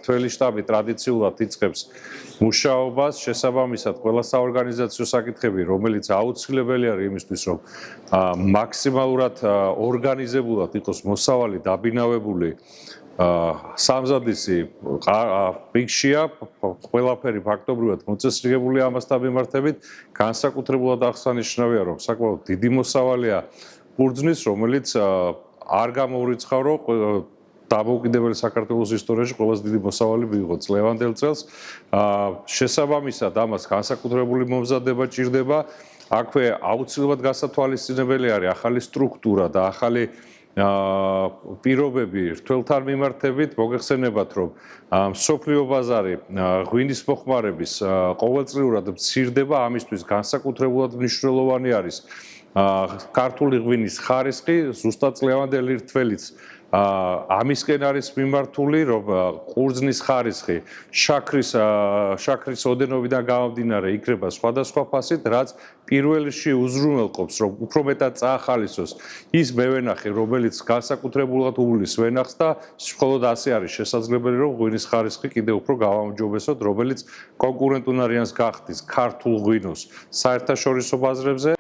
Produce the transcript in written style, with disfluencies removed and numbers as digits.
მმართველი შტაბი ტრადიციულად იწყებს მუშაობას, შესაბამისად ყველა საორგანიზაციო საკითხები, რომელიც აუცილებელი არის იმისთვის, რომ მაქსიმალურად ორგანიზებულად იყოს მოსავალი დაბინავებული სამზადისი პიკშია, ყველაფერი ფაქტობრივად მოწესრიგებული ამასთან მიმართებით, განსაკუთრებულად აღსანიშნავია, რომ საკმაოდ დიდი მოსავალია ბურძნის, რომელიც არ გამოურიცხავ, რომ დამოუკიდებელი საქართველოს ისტორიაში ყველაზე დიდი მოსავალი მიიღო წლევანდელ წელს. შესაბამისად, ამას განსაკუთრებული მომზადება ჭირდება. აქვე აუცილებლად გასათვალისწინებელი არის ახალი სტრუქტურა და ახალი პირობები რთველთან მიმართებით. მოგეხსენებათ, რომ მსოფლიო ბაზარი ღვინის მოხმარების ყოველწლიურად მცირდება, ამისთვის განსაკუთრებულად მნიშვნელოვანი არის ქართული ღვინის ხარისხი, ზუსტად წლევანდელი რთველიც ამისკენ არის მიმართული, რომ ყურძნის ხარისხი შაქრის ოდენობიდან გამომდინარე იქნება სხვადასხვა ფასით, რაც პირველ რიგში უზრუნველყოფს, რომ უფრო მეტად წაახალისოს ის მევენახი, რომელიც განსაკუთრებულად უვლის ვენახს და მხოლოდ ასე არის შესაძლებელი, რომ ღვინის ხარისხი კიდევ უფრო გავაუმჯობესოთ, რომელიც კონკურენტუნარიანს გახდის ქართულ ღვინოს საერთაშორისო ბაზრებზე